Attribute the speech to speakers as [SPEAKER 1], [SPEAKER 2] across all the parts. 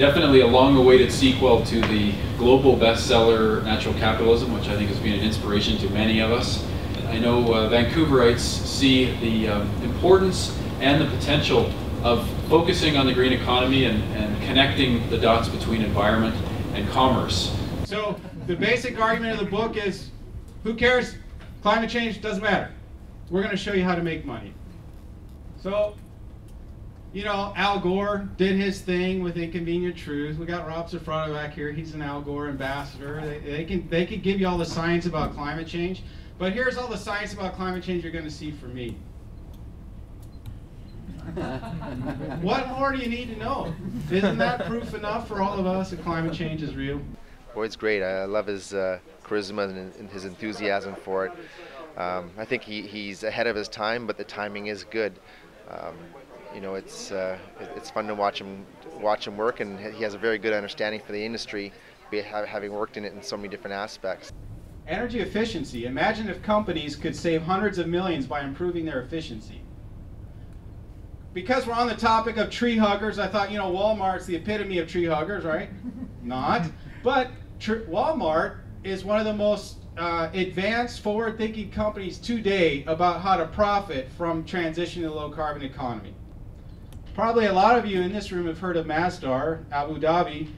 [SPEAKER 1] Definitely a long-awaited sequel to the global bestseller Natural Capitalism, which I think has been an inspiration to many of us. I know Vancouverites see the importance and the potential of focusing on the green economy and connecting the dots between environment and commerce.
[SPEAKER 2] So the basic argument of the book is, who cares? Climate change doesn't matter. We're going to show you how to make money. So, you know, Al Gore did his thing with Inconvenient Truth. We got Rob Safrano back here. He's an Al Gore ambassador. They can give you all the science about climate change. But here's all the science about climate change you're going to see from me. What more do you need to know? Isn't that proof enough for all of us that climate change is real?
[SPEAKER 3] Boyd's great. I love his charisma and his enthusiasm for it. I think he's ahead of his time, but the timing is good. You know, it's fun to watch him work, and he has a very good understanding for the industry, having worked in it in so many different aspects.
[SPEAKER 2] Energy efficiency. Imagine if companies could save hundreds of millions by improving their efficiency. Because we're on the topic of tree huggers, I thought, you know, Walmart's the epitome of tree huggers, right? Not. But Walmart is one of the most advanced, forward-thinking companies today about how to profit from transitioning to a low-carbon economy. Probably a lot of you in this room have heard of Masdar, Abu Dhabi.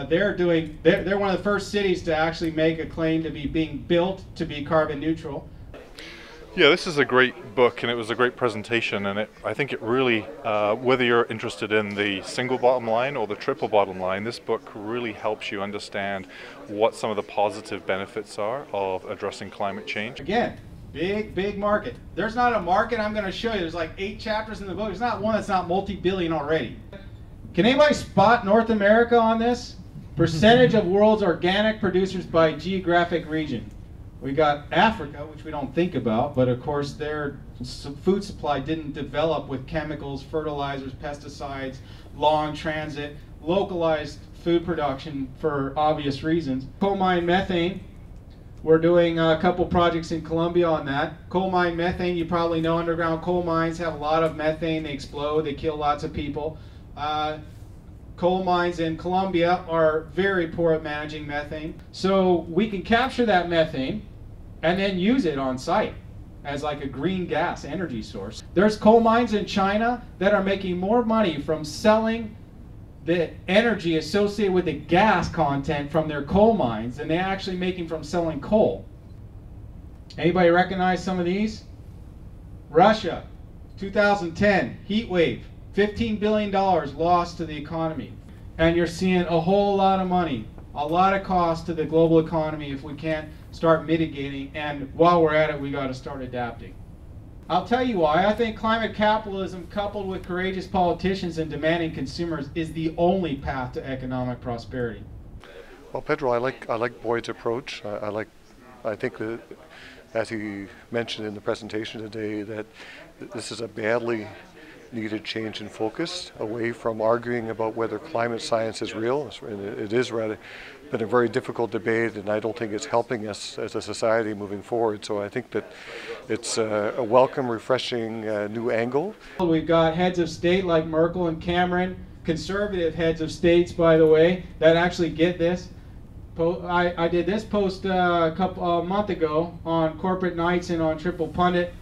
[SPEAKER 2] They're one of the first cities to actually make a claim to be being built to be carbon neutral.
[SPEAKER 4] Yeah, this is a great book, and it was a great presentation, and I think it really, whether you're interested in the single bottom line or the triple bottom line, this book really helps you understand what some of the positive benefits are of addressing climate change.
[SPEAKER 2] Again, big market. There's not a market I'm going to show you. There's like 8 chapters in the book. There's not one that's not multi-billion already. Can anybody spot North America on this? Percentage of world's organic producers by geographic region. We got Africa, which we don't think about, but of course their food supply didn't develop with chemicals, fertilizers, pesticides, long transit, localized food production for obvious reasons. Coal mine methane, we're doing a couple projects in Colombia on that. Coal mine methane, you probably know underground coal mines have a lot of methane, they explode, they kill lots of people. Coal mines in Colombia are very poor at managing methane. So we can capture that methane and then use it on site as like a green gas energy source. There's coal mines in China that are making more money from selling the energy associated with the gas content from their coal mines than they're actually making from selling coal. Anybody recognize some of these? Russia, 2010, heat wave, $15 billion lost to the economy. And you're seeing a whole lot of money, a lot of cost to the global economy if we can't start mitigating, and while we're at it, we got to start adapting. I'll tell you why. I think climate capitalism coupled with courageous politicians and demanding consumers is the only path to economic prosperity.
[SPEAKER 5] Well, Pedro, I like Boyd's approach. I think that, as he mentioned in the presentation today, that this is a badly needed change in focus away from arguing about whether climate science is real. It is rather been a very difficult debate, and I don't think it's helping us as a society moving forward. So I think that it's a welcome, refreshing new angle.
[SPEAKER 2] We've got heads of state like Merkel and Cameron, conservative heads of states, by the way, that actually get this. I did this post a month ago on corporate nights and on Triple Pundit.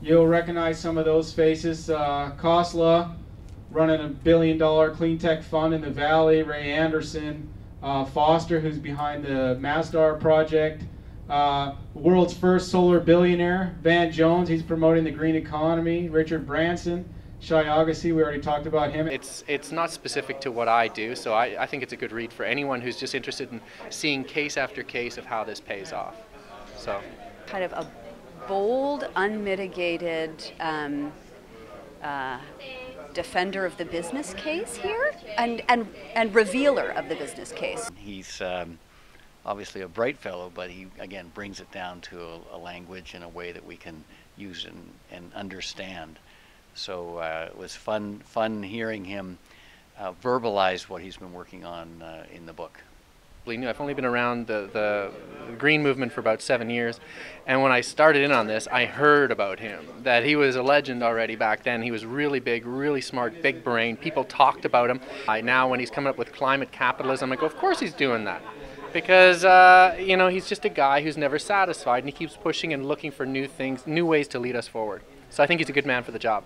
[SPEAKER 2] You'll recognize some of those faces. Khosla, running $1 billion clean tech fund in the Valley. Ray Anderson, Foster, who's behind the Masdar project. World's first solar billionaire, Van Jones, he's promoting the green economy. Richard Branson, Shai Agassi, we already talked about him.
[SPEAKER 6] It's not specific to what I do, so I think it's a good read for anyone who's just interested in seeing case after case of how this pays off. So,
[SPEAKER 7] kind of a bold, unmitigated defender of the business case here, and revealer of the business case.
[SPEAKER 8] He's obviously a bright fellow, but he again brings it down to a language in a way that we can use and understand. So it was fun hearing him verbalize what he's been working on in the book.
[SPEAKER 6] relatively new. I've only been around the green movement for about 7 years, and when I started in on this, I heard about him, that he was a legend already back then. He was really big, really smart, big brain. People talked about him. Now when he's coming up with Climate Capitalism, I go, of course he's doing that. Because, you know, he's just a guy who's never satisfied, and he keeps pushing and looking for new things, new ways to lead us forward. So I think he's a good man for the job.